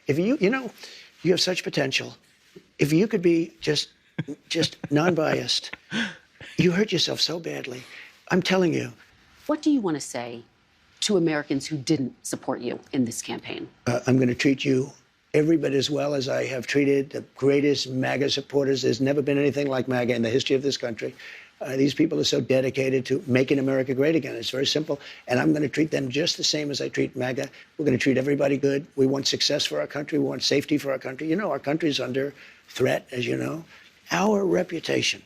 If you have such potential. If you could be just non-biased, you hurt yourself so badly. I'm telling you. What do you want to say to Americans who didn't support you in this campaign? I'm going to treat you every bit as well as I have treated the greatest MAGA supporters. There's never been anything like MAGA in the history of this country. These people are so dedicated to making America great again. It's very simple. And I'm going to treat them just the same as I treat MAGA. We're going to treat everybody good. We want success for our country. We want safety for our country. You know, our country's under threat, as you know. Our reputation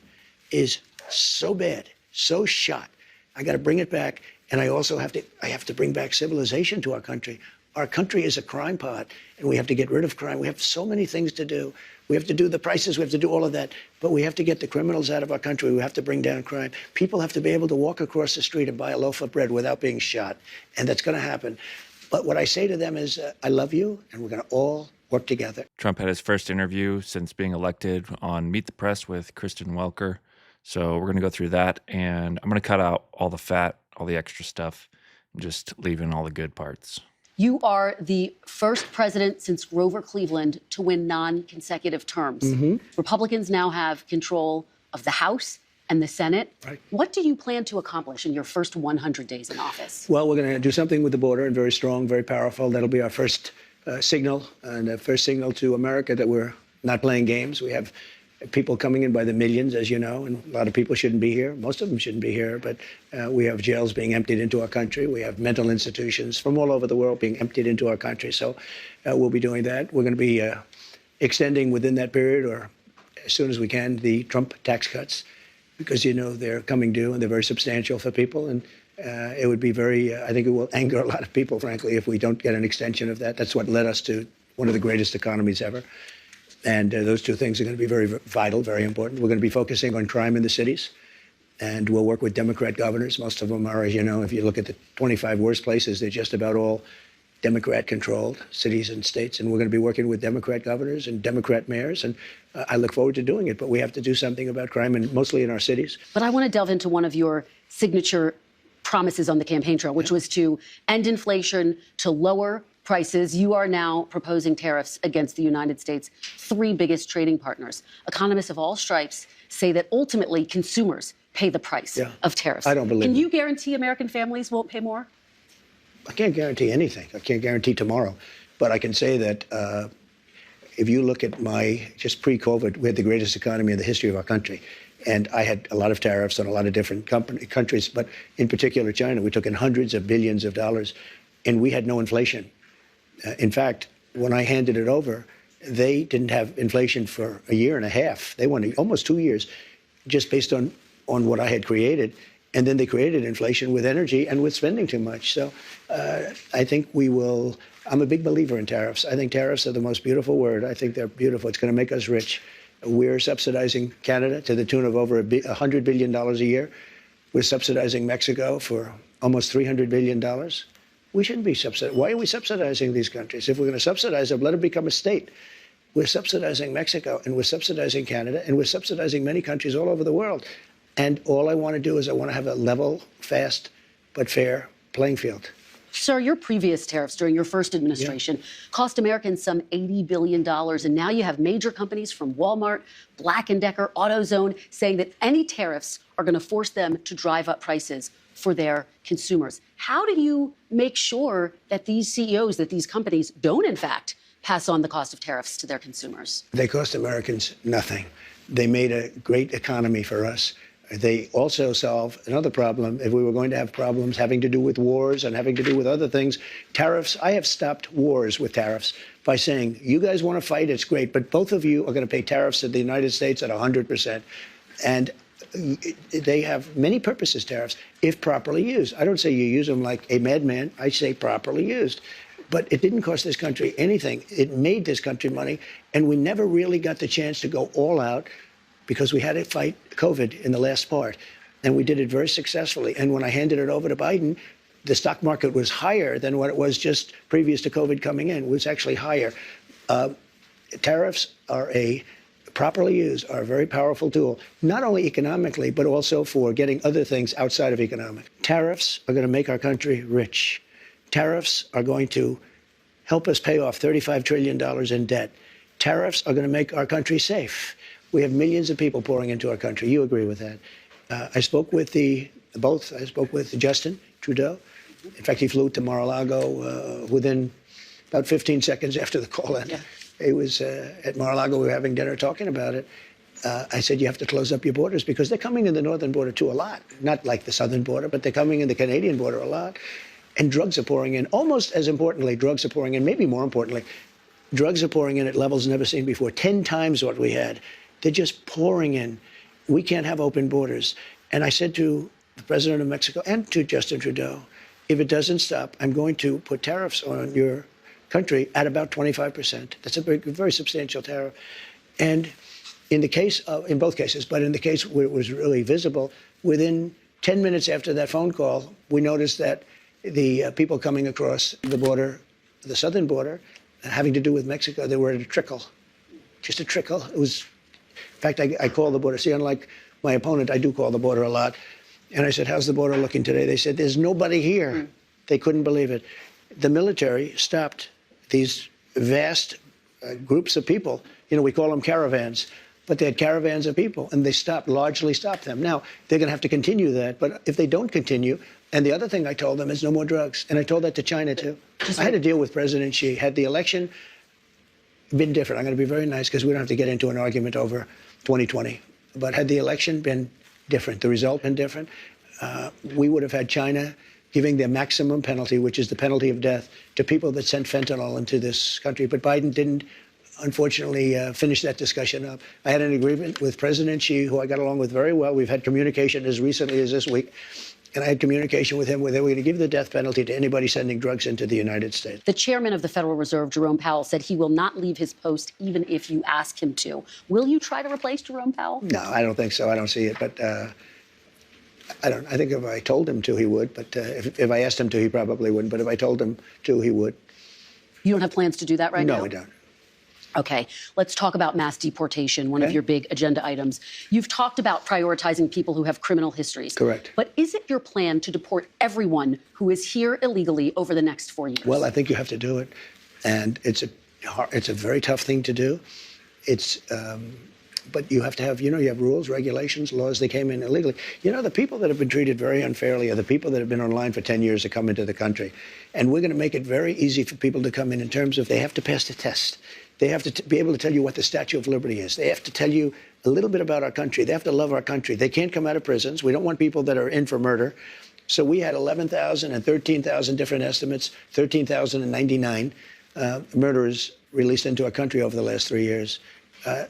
is so bad, so shot. I got to bring it back. And I also have to bring back civilization to our country. Our country is a crime pot, and we have to get rid of crime. We have so many things to do. We have to do the prices. We have to do all of that. But we have to get the criminals out of our country. We have to bring down crime. People have to be able to walk across the street and buy a loaf of bread without being shot. And that's going to happen. But what I say to them is, I love you, and we're going to all work together. Trump had his first interview since being elected on Meet the Press with Kristen Welker. So we're going to go through that, and I'm going to cut out all the fat, all the extra stuff, and just leave in all the good parts. You are the first president since Grover Cleveland to win non-consecutive terms. Mm-hmm. Republicans now have control of the House and the Senate. Right. What do you plan to accomplish in your first 100 days in office? Well, we're going to do something with the border, and very strong, very powerful. That'll be our first signal, and the first signal to America that we're not playing games. We have people coming in by the millions, as you know, and a lot of people shouldn't be here. Most of them shouldn't be here, but we have jails being emptied into our country. We have mental institutions from all over the world being emptied into our country. So we'll be doing that. We're going to be extending within that period, or as soon as we can, the Trump tax cuts, because, you know, they're coming due and they're very substantial for people. And it would be I think it will anger a lot of people, frankly, if we don't get an extension of that. That's what led us to one of the greatest economies ever. And those two things are going to be very vital, very important. We're going to be focusing on crime in the cities, and we'll work with Democrat governors. Most of them are, as you know, if you look at the 25 worst places, they're just about all Democrat-controlled cities and states. And we're going to be working with Democrat governors and Democrat mayors, and I look forward to doing it. But we have to do something about crime, and mostly in our cities. But I want to delve into one of your signature promises on the campaign trail, which was to end inflation, to lower prices. You are now proposing tariffs against the United States' three biggest trading partners. Economists of all stripes say that ultimately consumers pay the price of tariffs. I don't believe Can it. you guarantee American families won't pay more? I can't guarantee anything. I can't guarantee tomorrow. But I can say that if you look at just pre-COVID, we had the greatest economy in the history of our country. And I had a lot of tariffs on a lot of different countries, but in particular China. We took in hundreds of billions of dollars, and we had no inflation. In fact, when I handed it over, they didn't have inflation for a year and a half. They went almost 2 years just based on what I had created. And then they created inflation with energy and with spending too much. So I think we will. I'm a big believer in tariffs. I think tariffs are the most beautiful word. I think they're beautiful. It's going to make us rich. We're subsidizing Canada to the tune of over $100 billion a year. We're subsidizing Mexico for almost $300 billion. We shouldn't be subsidizing. Why are we subsidizing these countries? If we're going to subsidize them, let them become a state. We're subsidizing Mexico, and we're subsidizing Canada, and we're subsidizing many countries all over the world. And all I want to do is I want to have a level, fast, but fair playing field. Sir, your previous tariffs during your first administration cost Americans some $80 billion. And now you have major companies from Walmart, Black & Decker, AutoZone saying that any tariffs are going to force them to drive up prices for their consumers. How do you make sure that these CEOs, that these companies don't, in fact, pass on the cost of tariffs to their consumers? They cost Americans nothing. They made a great economy for us. They also solve another problem. If we were going to have problems having to do with wars and having to do with other things, tariffs, I have stopped wars with tariffs by saying, you guys want to fight, it's great, but both of you are going to pay tariffs to the United States at 100%. And they have many purposes, tariffs, if properly used. I don't say you use them like a madman. I say properly used. But it didn't cost this country anything. It made this country money, and we never really got the chance to go all out because we had to fight COVID in the last part. And we did it very successfully. And when I handed it over to Biden, the stock market was higher than what it was just previous to COVID coming in. It was actually higher. Tariffs are properly used, are a very powerful tool, not only economically, but also for getting other things outside of economic. Tariffs are going to make our country rich. Tariffs are going to help us pay off $35 trillion in debt. Tariffs are going to make our country safe. We have millions of people pouring into our country. You agree with that? I spoke with I spoke with Justin Trudeau. In fact, he flew to Mar-a-Lago within about 15 seconds after the call. Yeah. He was at Mar-a-Lago. We were having dinner talking about it. I said, you have to close up your borders because they're coming in the northern border too a lot. Not like the southern border, but they're coming in the Canadian border a lot. And drugs are pouring in. Almost as importantly, drugs are pouring in, maybe more importantly, drugs are pouring in at levels never seen before, 10 times what we had. They're just pouring in. We can't have open borders. And I said to the president of Mexico and to Justin Trudeau, if it doesn't stop, I'm going to put tariffs on your country at about 25%. That's a very substantial tariff. And in both cases, but in the case where it was really visible, within 10 minutes after that phone call, we noticed that the people coming across the border, the southern border, having to do with Mexico, they were at a trickle, just a trickle. It was, in fact, I called the border. See, unlike my opponent, I do call the border a lot. And I said, how's the border looking today? They said, there's nobody here. They couldn't believe it. The military stopped these vast groups of people. You know, we call them caravans, but they had caravans of people, and they largely stopped them. Now, they're going to have to continue that, but if they don't continue, and the other thing I told them is no more drugs, and I told that to China, too. I had to deal with President Xi. Had the election been different, I'm going to be very nice because we don't have to get into an argument over 2020, but had the election been different, the result been different, we would have had China giving their maximum penalty, which is the penalty of death, to people that sent fentanyl into this country. But Biden didn't, unfortunately, finish that discussion up. I had an agreement with President Xi, who I got along with very well. We've had communication as recently as this week. And I had communication with him where they were going to give the death penalty to anybody sending drugs into the United States. The chairman of the Federal Reserve, Jerome Powell, said he will not leave his post even if you ask him to. Will you try to replace Jerome Powell? No, I don't think so. I don't see it. But I think if I told him to, he would. But if I asked him to, he probably wouldn't. But if I told him to, he would. You don't have plans to do that right now? No, I don't. Okay, let's talk about mass deportation, one of your big agenda items. You've talked about prioritizing people who have criminal histories. Correct. But is it your plan to deport everyone who is here illegally over the next 4 years? Well, I think you have to do it. And it's a very tough thing to do. But you have to have, you have rules, regulations, laws. They came in illegally. The people that have been treated very unfairly are the people that have been online for 10 years to come into the country. And we're going to make it very easy for people to come in terms of they have to pass the test. They have to be able to tell you what the Statue of Liberty is. They have to tell you a little bit about our country. They have to love our country. They can't come out of prisons. We don't want people that are in for murder. So we had 11,000 and 13,000 different estimates, 13,099 murderers released into our country over the last 3 years.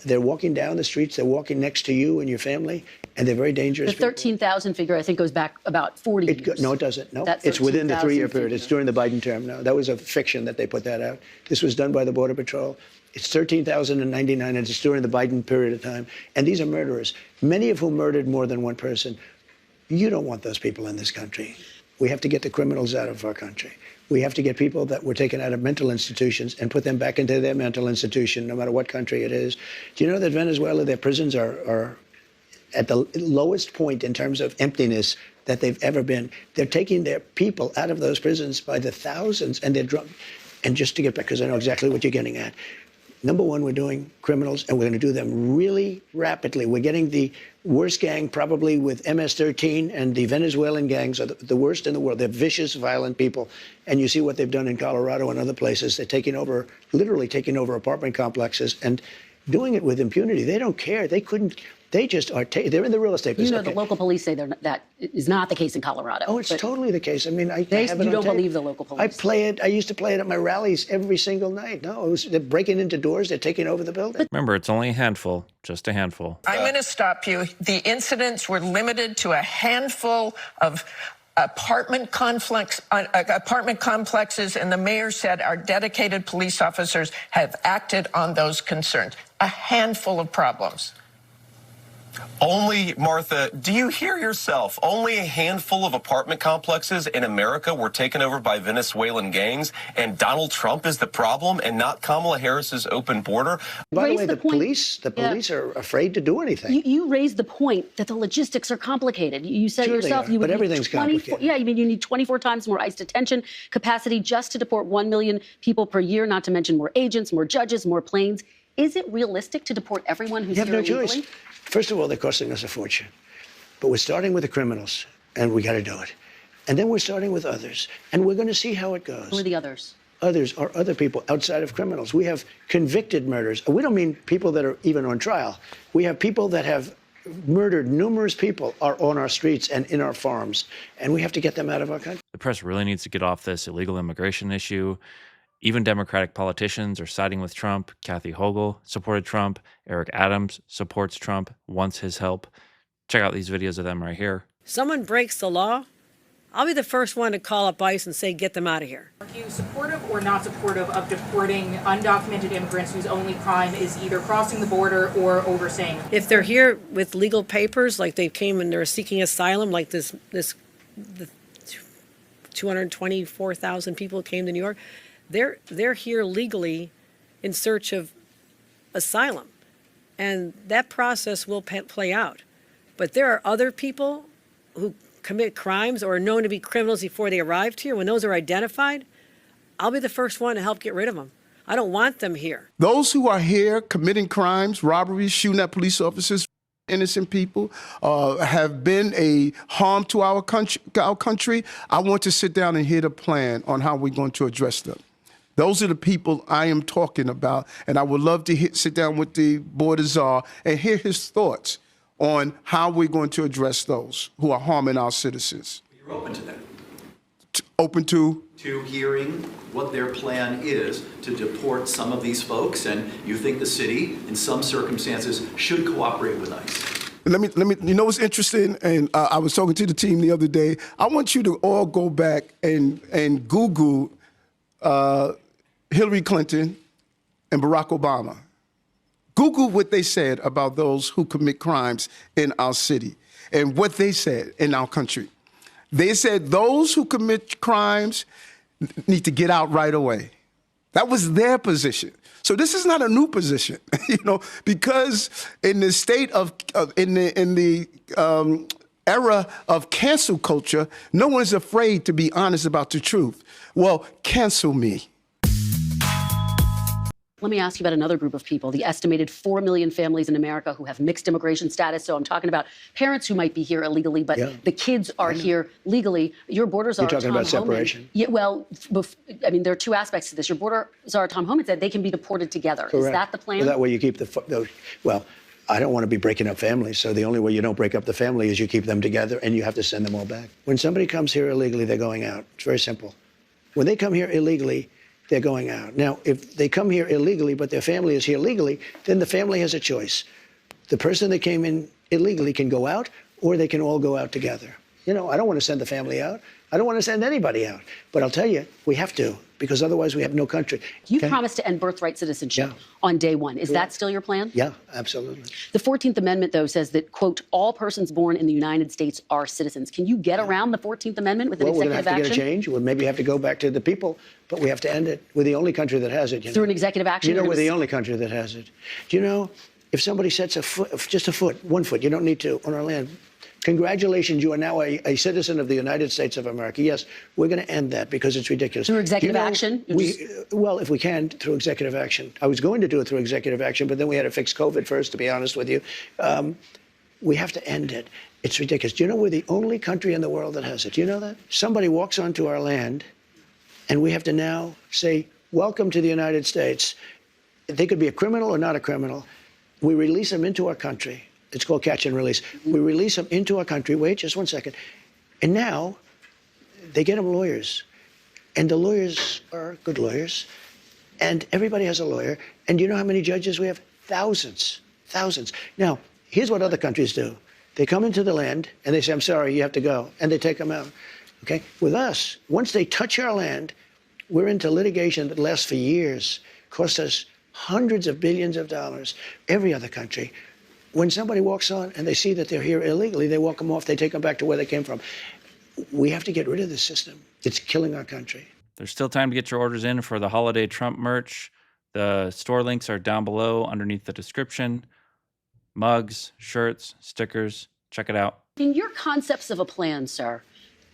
They're walking down the streets. They're walking next to you and your family, and they're very dangerous. The 13,000 figure, I think, goes back about 40 years. No, it doesn't. No, it's within the 3-year period. It's during the Biden term. No, that was a fiction that they put that out. This was done by the Border Patrol. It's 13,099, and it's during the Biden period of time. And these are murderers, many of whom murdered more than one person. You don't want those people in this country. We have to get the criminals out of our country. We have to get people that were taken out of mental institutions and put them back into their mental institution, no matter what country it is. Do you know that Venezuela, their prisons are at the lowest point in terms of emptiness that they've ever been? They're taking their people out of those prisons by the thousands, and they're drunk. And just to get back, because I know exactly what you're getting at. Number one, we're doing criminals, and we're going to do them really rapidly. We're getting the worst gang, probably with MS-13, and the Venezuelan gangs are the worst in the world. They're vicious, violent people. And you see what they've done in Colorado and other places. They're taking over, literally taking over apartment complexes and doing it with impunity. They don't care. They couldn't. They just are. They're in the real estate business. The local police say that is not the case in Colorado. Oh, it's totally the case. I mean, I have it on you don't tape. believe the local police. I play it. I used to play it at my rallies every single night. No, they're breaking into doors. They're taking over the building. Remember, it's only a handful, just a handful. I'm going to stop you. The incidents were limited to a handful of apartment complexes, and the mayor said our dedicated police officers have acted on those concerns. A handful of problems. Only, Martha, do you hear yourself? Only a handful of apartment complexes in America were taken over by Venezuelan gangs, and Donald Trump is the problem and not Kamala Harris's open border? By the way, the police are afraid to do anything. You raised the point that the logistics are complicated. You said Sure yourself they are, you would but need everything's 24 complicated. Yeah, I mean, you need 24 times more ICE detention capacity just to deport 1 million people per year, not to mention more agents, more judges, more planes. Is it realistic to deport everyone who's You have here no illegally? choice. First of all, they're costing us a fortune. But we're starting with the criminals, and we got to do it. And then we're starting with others, and we're going to see how it goes. Who are the others? Others are other people outside of criminals. We have convicted murders. We don't mean people that are even on trial. We have people that have murdered numerous people are on our streets and in our farms, and we have to get them out of our country. The press really needs to get off this illegal immigration issue. Even Democratic politicians are siding with Trump. Kathy Hochul supported Trump. Eric Adams supports Trump, wants his help. Check out these videos of them right here. Someone breaks the law, I'll be the first one to call up ICE and say, get them out of here. Are you supportive or not supportive of deporting undocumented immigrants whose only crime is either crossing the border or overstaying? If they're here with legal papers, like they came and they're seeking asylum, like the 224,000 people came to New York, they're here legally in search of asylum. And that process will play out. But there are other people who commit crimes or are known to be criminals before they arrived here. When those are identified, I'll be the first one to help get rid of them. I don't want them here. Those who are here committing crimes, robberies, shooting at police officers, innocent people, have been a harm to our country. I want to sit down and hear the plan on how we're going to address them. Those are the people I am talking about, and I would love to sit down with the border czar and hear his thoughts on how we're going to address those who are harming our citizens. You're open to that? Open to? To hearing what their plan is to deport some of these folks, and you think the city, in some circumstances, should cooperate with ICE. Let me. You know what's interesting? And I was talking to the team the other day. I want you to all go back and Google Hillary Clinton and Barack Obama. Google what they said about those who commit crimes in our city and what they said in our country. They said those who commit crimes need to get out right away. That was their position. So this is not a new position, because in the state in the era of cancel culture, no one's afraid to be honest about the truth. Well, cancel me. Let me ask you about another group of people, the estimated 4 million families in America who have mixed immigration status. So I'm talking about parents who might be here illegally, but the kids are here legally. Your border czar, You're talking about separation? Yeah, well, I mean, there are two aspects to this. Your border czar, Tom Homan, said they can be deported together. Correct. Is that the plan? Well, that way you keep well, I don't want to be breaking up families, so the only way you don't break up the family is you keep them together and you have to send them all back. When somebody comes here illegally, they're going out. It's very simple. When they come here illegally, they're going out. Now, if they come here illegally, but their family is here legally, then the family has a choice. The person that came in illegally can go out, or they can all go out together. I don't want to send the family out. I don't want to send anybody out. But I'll tell you, we have to, because otherwise we have no country. You promised to end birthright citizenship on day one. Is that still your plan? Yeah, absolutely. The 14th Amendment, though, says that, quote, all persons born in the United States are citizens. Can you get around the 14th Amendment with an executive action? We're going to have to get a change. We'll maybe have to go back to the people, but we have to end it. We're the only country that has it. Through an executive action? We're the only country that has it. Do you know, if somebody sets just a foot, 1 foot, you don't need to, on our land, congratulations, you are now a citizen of the United States of America. Yes, we're going to end that because it's ridiculous. Through executive action? Well, if we can, through executive action. I was going to do it through executive action, but then we had to fix COVID first, to be honest with you. We have to end it. It's ridiculous. Do you know we're the only country in the world that has it? Do you know that? Somebody walks onto our land, and we have to now say, welcome to the United States. They could be a criminal or not a criminal. We release them into our country. It's called catch and release. We release them into our country. Wait just 1 second. And now they get them lawyers. And the lawyers are good lawyers. And everybody has a lawyer. And do you know how many judges we have? Thousands. Thousands. Now, here's what other countries do. They come into the land and they say, I'm sorry, you have to go. And they take them out. Okay? With us, once they touch our land, we're into litigation that lasts for years, costs us hundreds of billions of dollars. Every other country. when somebody walks on and they see that they're here illegally, they walk them off, they take them back to where they came from. We have to get rid of this system. It's killing our country. There's still time to get your orders in for the holiday Trump merch. The store links are down below underneath the description. Mugs, shirts, stickers. Check it out. In your concepts of a plan, sir,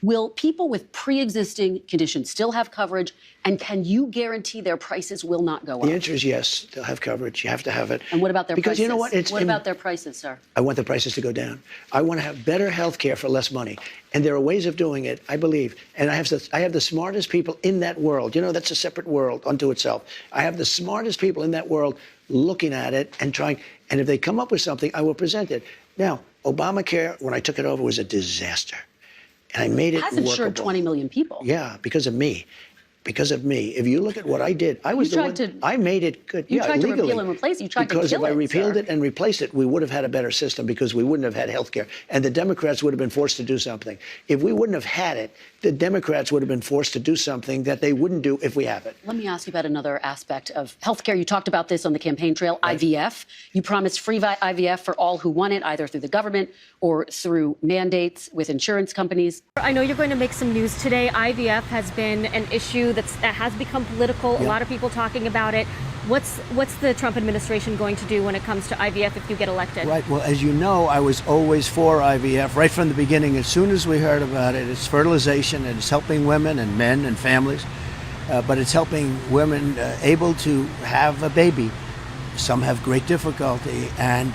will people with pre-existing conditions still have coverage, and can you guarantee their prices will not go up? The answer is yes. They'll have coverage. You have to have it. And what about their because prices? You know what? What about their prices, sir? I want the prices to go down. I want to have better health care for less money. And there are ways of doing it, I believe. And I have the smartest people in that world. You know, that's a separate world unto itself. I have the smartest people in that world looking at it and trying. And if they come up with something, I will present it. Now, Obamacare, when I took it over, was a disaster. And I made it has insured workable. 20 million people. Yeah, because of me. Because of me. If you look at what I did, I was the one. I made it good. You tried to legally. repeal and replace it. You tried to kill it, Because if I repealed sir. it and replaced it, we would have had a better system because we wouldn't have had health care. And the Democrats would have been forced to do something. If we wouldn't have had it, the Democrats would have been forced to do something that they wouldn't do if we have it. Let me ask you about another aspect of healthcare. You talked about this on the campaign trail, right. IVF. You promised free IVF for all who want it, either through the government or through mandates with insurance companies. I know you're going to make some news today. IVF has been an issue that has become political. Yeah. A lot of people talking about it. What's the Trump administration going to do when it comes to IVF if you get elected? Right. Well, as you know, I was always for IVF right from the beginning. As soon as we heard about it, it's fertilization and it's helping women and men and families. But it's helping women able to have a baby. Some have great difficulty, and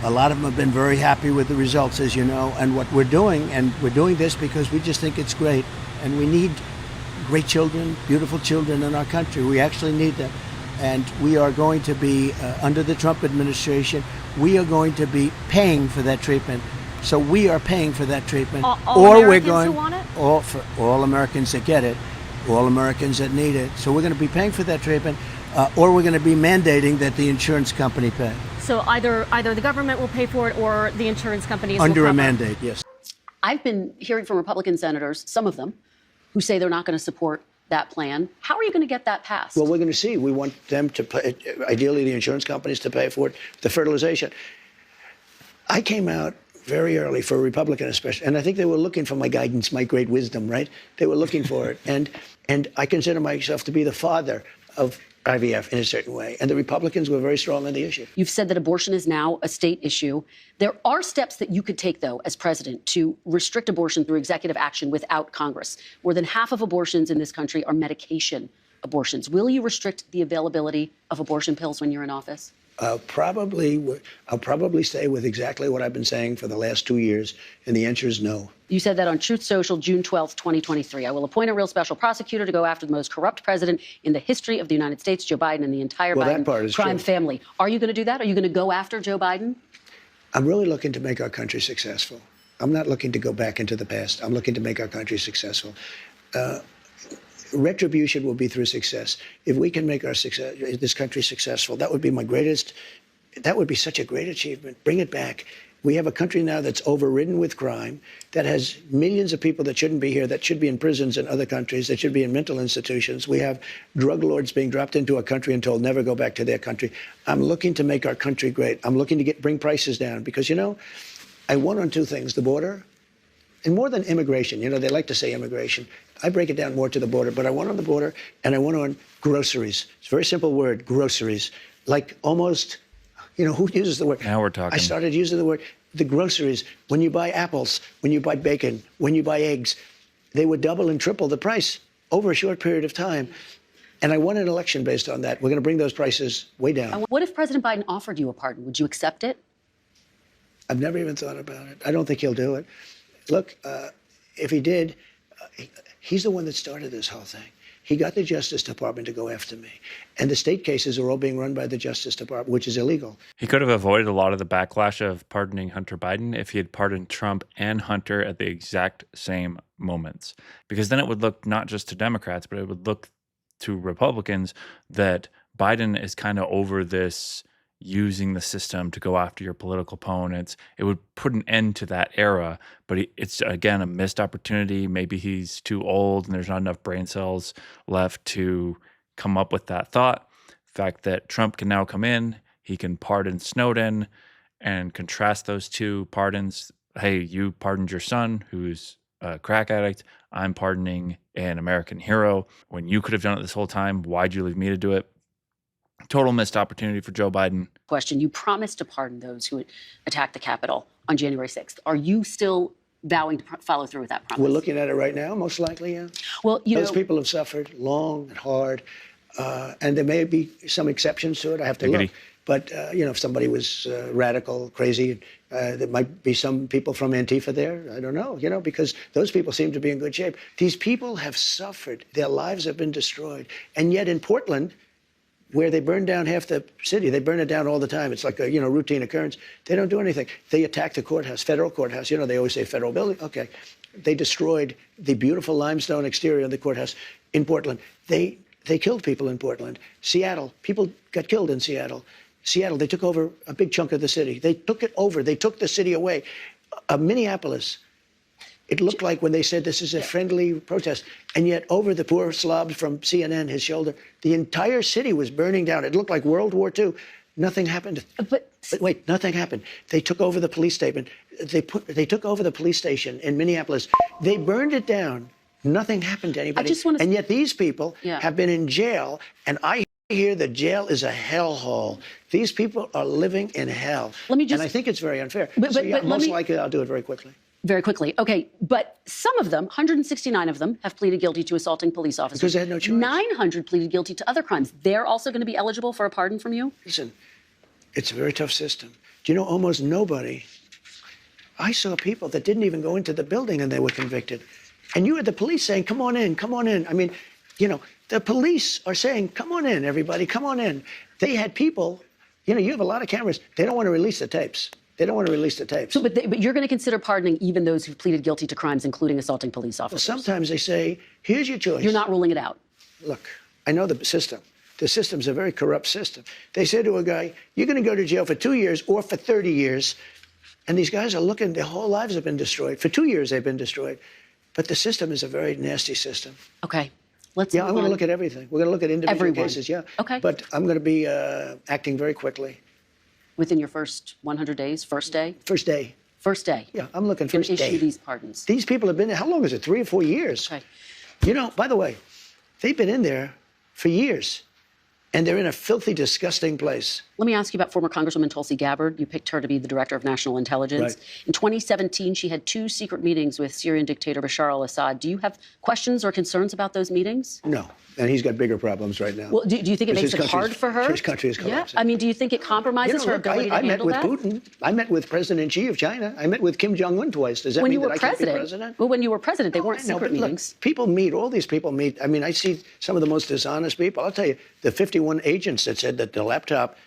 a lot of them have been very happy with the results, as you know. And what we're doing this because we just think it's great, and we need great children, beautiful children in our country. We actually need them. And we are going to be, under the Trump administration, we are going to be paying for that treatment. So we are paying for that treatment. All Americans who want it? For all Americans that get it, all Americans that need it. So we're going to be paying for that treatment, or we're going to be mandating that the insurance company pay. So either the government will pay for it or the insurance companies Under will a cover. mandate, yes. I've been hearing from Republican senators, some of them, who say they're not going to support that plan. How are you going to get that passed? Well, we're going to see. We want them to pay, ideally the insurance companies to pay for it, the fertilization. I came out very early for a Republican especially, and I think they were looking for my guidance, my great wisdom, right? They were looking for it. And I consider myself to be the father of IVF in a certain way. And the Republicans were very strong on the issue. You've said that abortion is now a state issue. There are steps that you could take, though, as president, to restrict abortion through executive action without Congress. More than half of abortions in this country are medication abortions. Will you restrict the availability of abortion pills when you're in office? I'll probably stay with exactly what I've been saying for the last 2 years, and the answer is no. You said that on Truth Social, June 12th, 2023. I will appoint a real special prosecutor to go after the most corrupt president in the history of the United States, Joe Biden, and the entire Well, that Biden part is crime true. family. Are you going to do that? Are you going to go after Joe Biden? I'm really looking to make our country successful. I'm not looking to go back into the past. I'm looking to make our country successful. Retribution will be through success. If we can make this country successful, that would be that would be such a great achievement. Bring it back. We have a country now that's overridden with crime, that has millions of people that shouldn't be here, that should be in prisons in other countries, that should be in mental institutions. We have drug lords being dropped into our country and told never go back to their country. I'm looking to make our country great. I'm looking to bring prices down because, you know, I won on two things, the border, and more than immigration. You know, they like to say immigration. I break it down more to the border, but I won on the border and I won on groceries. It's a very simple word, groceries. Like almost, you know, who uses the word? Now we're talking. I started using the word, the groceries. When you buy apples, when you buy bacon, when you buy eggs, they would double and triple the price over a short period of time. And I won an election based on that. We're going to bring those prices way down. What if President Biden offered you a pardon? Would you accept it? I've never even thought about it. I don't think he'll do it. Look, if he did, he's the one that started this whole thing. He got the Justice Department to go after me. And the state cases are all being run by the Justice Department, which is illegal. He could have avoided a lot of the backlash of pardoning Hunter Biden if he had pardoned Trump and Hunter at the exact same moments. Because then it would look not just to Democrats, but it would look to Republicans that Biden is kind of over this using the system to go after your political opponents. It would put an end to that era, but it's, again, a missed opportunity. Maybe he's too old and there's not enough brain cells left to come up with that thought. The fact that Trump can now come in, he can pardon Snowden, and contrast those two pardons. Hey, you pardoned your son who's a crack addict. I'm pardoning an American hero. When you could have done it this whole time, why'd you leave me to do it? Total missed opportunity for Joe Biden. Question. You promised to pardon those who attacked the Capitol on January 6th. Are you still vowing to follow through with that promise? We're looking at it right now, most likely, yeah. Well, Those people have suffered long and hard, and there may be some exceptions to it. I have to look. But, if somebody was radical, crazy, there might be some people from Antifa there. I don't know, because those people seem to be in good shape. These people have suffered. Their lives have been destroyed. And yet in Portland, where they burn down half the city, they burn it down all the time. It's like a, routine occurrence. They don't do anything. They attack the courthouse, federal courthouse. They always say federal building. Okay. They destroyed the beautiful limestone exterior of the courthouse in Portland. They killed people in Portland. Seattle, people got killed in Seattle. Seattle, they took over a big chunk of the city. They took it over. They took the city away. Minneapolis, it looked like when they said this is a friendly protest, and yet over the poor slob from CNN, his shoulder, the entire city was burning down. It looked like World War II. Nothing happened. But wait, nothing happened. They took over the police station. They took over the police station in Minneapolis. They burned it down. Nothing happened to anybody. And yet these people have been in jail, and I hear that jail is a hellhole. These people are living in hell. And I think it's very unfair. But most likely I'll do it very quickly. Very quickly. Okay, but some of them, 169 of them, have pleaded guilty to assaulting police officers. Because they had no choice. 900 pleaded guilty to other crimes. They're also going to be eligible for a pardon from you? Listen, it's a very tough system. Do you know almost nobody? I saw people that didn't even go into the building and they were convicted. And you had the police saying, come on in, come on in. I mean, the police are saying, come on in, everybody, come on in. They had people, you have a lot of cameras. They don't want to release the tapes. They don't want to release the tapes. So, but you're going to consider pardoning even those who've pleaded guilty to crimes, including assaulting police officers? Well, sometimes they say, here's your choice. You're not ruling it out? Look, I know the system. The system's a very corrupt system. They say to a guy, you're going to go to jail for 2 years or for 30 years. And these guys are looking, their whole lives have been destroyed. For 2 years, they've been destroyed. But the system is a very nasty system. Okay. I'm going to look at everything. We're going to look at individual cases, Okay. But I'm going to be acting very quickly. Within your first 100 days, first day? First day. First day? Yeah, I'm looking first day. Issue these pardons. These people have been there, how long is it, 3 or 4 years? Okay. By the way, they've been in there for years. And they're in a filthy, disgusting place. Let me ask you about former Congresswoman Tulsi Gabbard. You picked her to be the director of national intelligence. Right. In 2017, she had 2 secret meetings with Syrian dictator Bashar al-Assad. Do you have questions or concerns about those meetings? No. And he's got bigger problems right now. Well, do you think it makes it hard for her? His country is collapsing. Yeah. I mean, do you think it compromises her ability to handle that? I met with Putin. I met with President Xi of China. I met with Kim Jong-un twice. Does that mean that I can't be president? Well, when you were president, they weren't secret meetings. Look, people meet. All these people meet. I mean, I see some of the most dishonest people. I'll tell you, the 51 agents that said that the laptop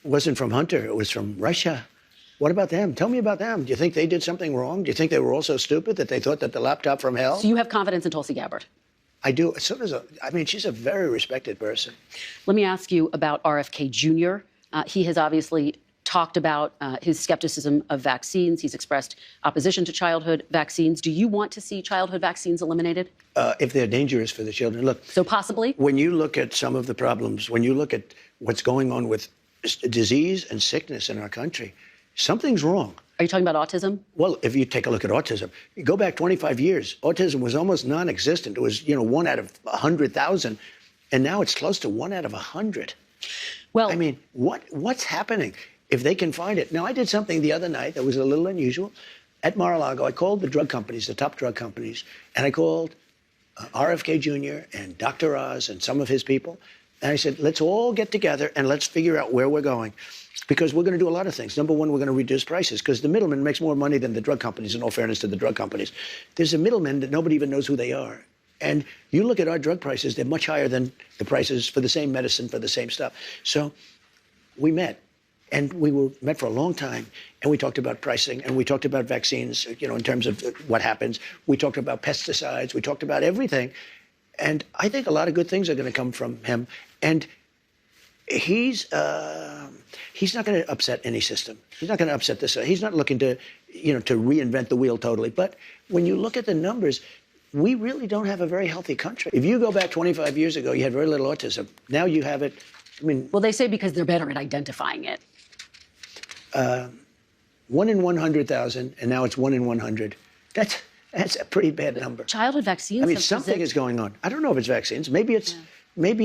wasn't from Hunter, it was from Russia. What about them? Tell me about them. Do you think they did something wrong? Do you think they were all so stupid that they thought that the laptop from hell? So you have confidence in Tulsi Gabbard? I do. She's a very respected person. Let me ask you about RFK Jr. He has obviously talked about his skepticism of vaccines. He's expressed opposition to childhood vaccines. Do you want to see childhood vaccines eliminated? If they're dangerous for the children. Look. So possibly? When you look at some of the problems, when you look at what's going on with disease and sickness in our country, something's wrong. Are you talking about autism? Well, if you take a look at autism, you go back 25 years, autism was almost non-existent. It was, 1 out of 100,000, and now it's close to 1 out of 100. Well, I mean, what's happening? If they can find it. Now, I did something the other night that was a little unusual. At Mar-a-Lago, I called the drug companies, the top drug companies, and I called RFK Jr. and Dr. Oz and some of his people, and I said, let's all get together and let's figure out where we're going. Because we're going to do a lot of things. Number one, we're going to reduce prices because the middleman makes more money than the drug companies, in all fairness to the drug companies. There's a middleman that nobody even knows who they are. And you look at our drug prices, they're much higher than the prices for the same medicine, for the same stuff. So we met, and we met for a long time, and we talked about pricing, and we talked about vaccines, in terms of what happens. We talked about pesticides. We talked about everything. And I think a lot of good things are going to come from him. And he's not going to upset any system. He's not going to upset this. He's not looking to, to reinvent the wheel totally. But when you look at the numbers, we really don't have a very healthy country. If you go back 25 years ago, you had very little autism. Now you have it. I mean, well, they say because they're better at identifying it. 1 in 100,000, and now it's 1 in 100. That's a pretty bad number. Childhood vaccines. I mean, something is going on. I don't know if it's vaccines. Maybe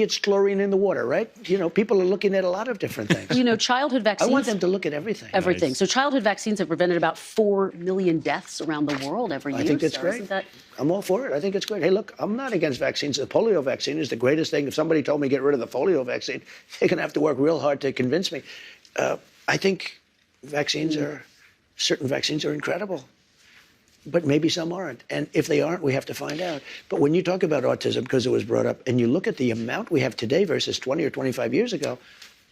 it's chlorine in the water, right? You know, people are looking at a lot of different things. You know, childhood vaccines. I want them to look at everything. Everything. So childhood vaccines have prevented about 4 million deaths around the world every year. I think that's so great. Isn't I'm all for it. I think it's great. Hey, look, I'm not against vaccines. The polio vaccine is the greatest thing. If somebody told me get rid of the polio vaccine, they're going to have to work real hard to convince me. I think certain vaccines are incredible. But maybe some aren't. And if they aren't, we have to find out. But when you talk about autism, because it was brought up, and you look at the amount we have today versus 20 or 25 years ago,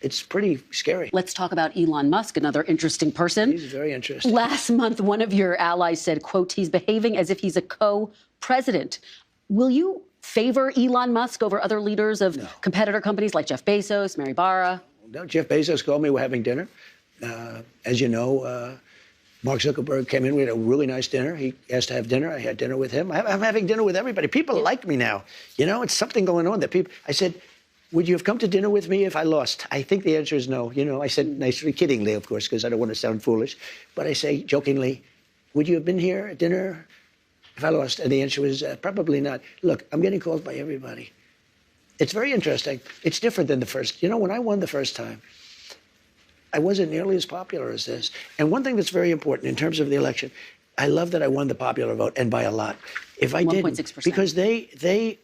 it's pretty scary. Let's talk about Elon Musk, another interesting person. He's very interesting. Last month, one of your allies said, quote, he's behaving as if he's a co-president. Will you favor Elon Musk over other leaders of competitor companies like Jeff Bezos, Mary Barra? No, Jeff Bezos called me. We're having dinner. As you know, Mark Zuckerberg came in. We had a really nice dinner. He asked to have dinner. I had dinner with him. I'm having dinner with everybody. People like me now. You know, it's something going on that people. I said, would you have come to dinner with me if I lost? I think the answer is no. You know, I said nicely, kiddingly, of course, because I don't want to sound foolish. But I say jokingly, would you have been here at dinner if I lost? And the answer was probably not. Look, I'm getting called by everybody. It's very interesting. It's different than the first. You know, when I won the first time, I wasn't nearly as popular as this. And one thing that's very important in terms of the election, I love that I won the popular vote, and by a lot. If I didn't, 1.6%. because they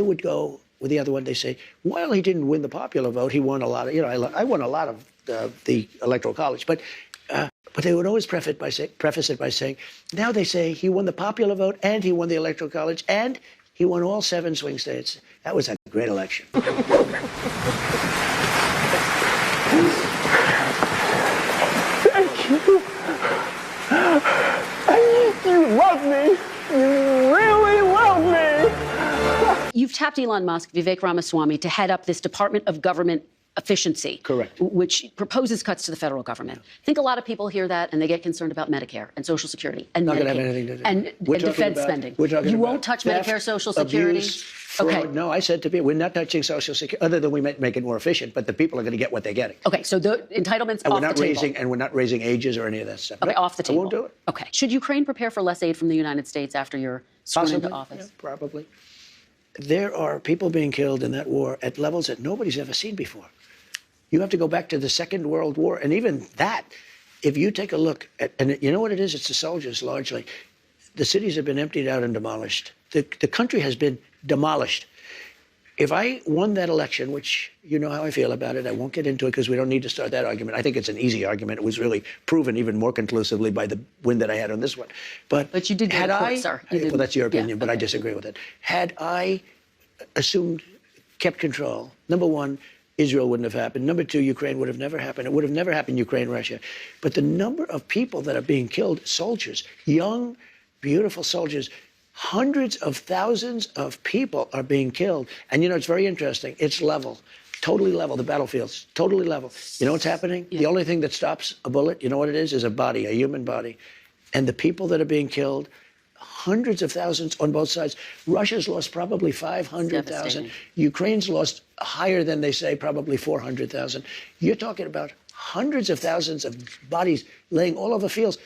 would go with the other one. They say, while he didn't win the popular vote, he won a lot of. You know, I won a lot of the Electoral College, but they would always preface it by saying, now they say he won the popular vote and he won the Electoral College and he won all 7 swing states. That was a great election. You love me. You really love me. You've tapped Elon Musk, Vivek Ramaswamy, to head up this Department of Government Efficiency. Correct. Which proposes cuts to the federal government. I think a lot of people hear that and they get concerned about Medicare and Social Security and Not Medicaid going to have anything to do. and defense spending. We're talking you about won't touch theft, Medicare, Social Security. Abuse, fraud. Okay. No, I said to people, we're not touching Social Security, other than we might make it more efficient, but the people are going to get what they're getting. Okay, so the entitlements And off we're not the table. we're not raising ages or any of that stuff. Okay, No, off the table. I won't do it. Okay. Should Ukraine prepare for less aid from the United States after you're sworn into Possibly, office? yeah, probably. There are people being killed in that war at levels that nobody's ever seen before. You have to go back to the Second World War, and even that, if you take a look at, and you know what it is? It's the soldiers largely. The cities have been emptied out and demolished. The country has been demolished. If I won that election, which you know how I feel about it, I won't get into it because we don't need to start that argument. I think it's an easy argument. It was really proven even more conclusively by the win that I had on this one. But you did go to court, sir. You well, didn't- that's your opinion, yeah, but I okay. disagree with it. Had I kept control, number one, Israel wouldn't have happened. Number two, Ukraine would have never happened. It would have never happened, Ukraine, Russia. But the number of people that are being killed, soldiers, young, beautiful soldiers, hundreds of thousands of people are being killed. And, you know, it's very interesting. It's level, totally level. The battlefields, totally level. You know what's happening? Yeah. The only thing that stops a bullet, you know what it is a body, a human body. And the people that are being killed, hundreds of thousands on both sides. Russia's lost probably 500,000. Ukraine's lost higher than they say, probably 400,000. You're talking about hundreds of thousands of bodies laying all over fields.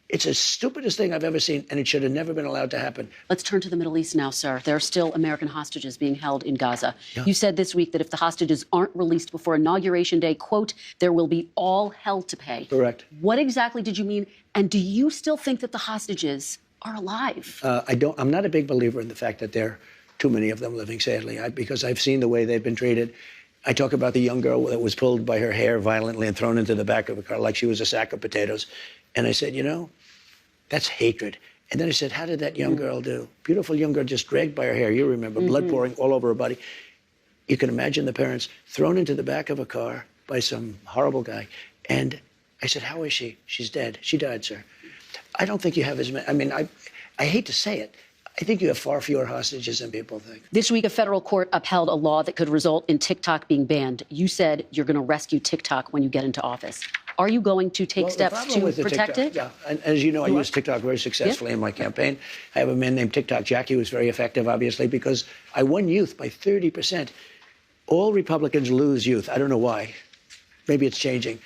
It's the stupidest thing I've ever seen, and it should have never been allowed to happen. Let's turn to the Middle East now, sir. There are still American hostages being held in Gaza. Yeah. You said this week that if the hostages aren't released before Inauguration Day, quote, there will be all hell to pay. Correct. What exactly did you mean? And do you still think that the hostages are alive? I'm not a big believer in the fact that there are too many of them living, sadly, because I've seen the way they've been treated. I talk about the young girl that was pulled by her hair violently and thrown into the back of a car like she was a sack of potatoes. And I said, you know, that's hatred. And then I said, how did that young girl do? Beautiful young girl just dragged by her hair. You remember, blood pouring all over her body. You can imagine the parents thrown into the back of a car by some horrible guy. And I said, how is she? She's dead. She died, sir. I don't think you have as many. I mean, I hate to say it. I think you have far fewer hostages than people think. This week, a federal court upheld a law that could result in TikTok being banned. You said you're going to rescue TikTok when you get into office. Are you going to take steps to protect it? Yeah, and as you know, I use TikTok very successfully in my campaign. I have a man named TikTok Jackie who's very effective, obviously, because I won youth by 30%. All Republicans lose youth. I don't know why. Maybe it's changing.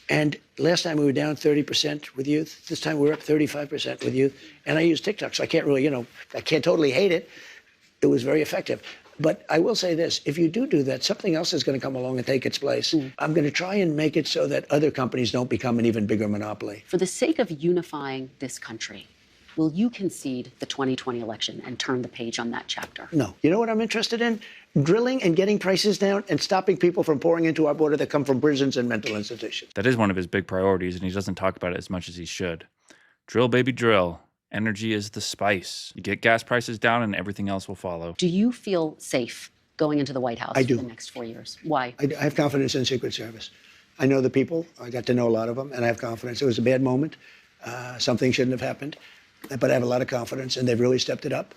And last time we were down 30% with youth. This time we're up 35% with youth. And I use TikTok, so I can't really, I can't totally hate it. It was very effective. But I will say this, if you do that, something else is going to come along and take its place. I'm going to try and make it so that other companies don't become an even bigger monopoly. For the sake of unifying this country, will you concede the 2020 election and turn the page on that chapter? No. You know what I'm interested in? Drilling and getting prices down and stopping people from pouring into our border that come from prisons and mental institutions. That is one of his big priorities, and he doesn't talk about it as much as he should. Drill, baby, drill. Energy is the spice. You get gas prices down and everything else will follow. Do you feel safe going into the White House I do. for the next 4 years? Why? I have confidence in Secret Service. I know the people. I got to know a lot of them, and I have confidence. It was a bad moment. Something shouldn't have happened. But I have a lot of confidence, and they've really stepped it up.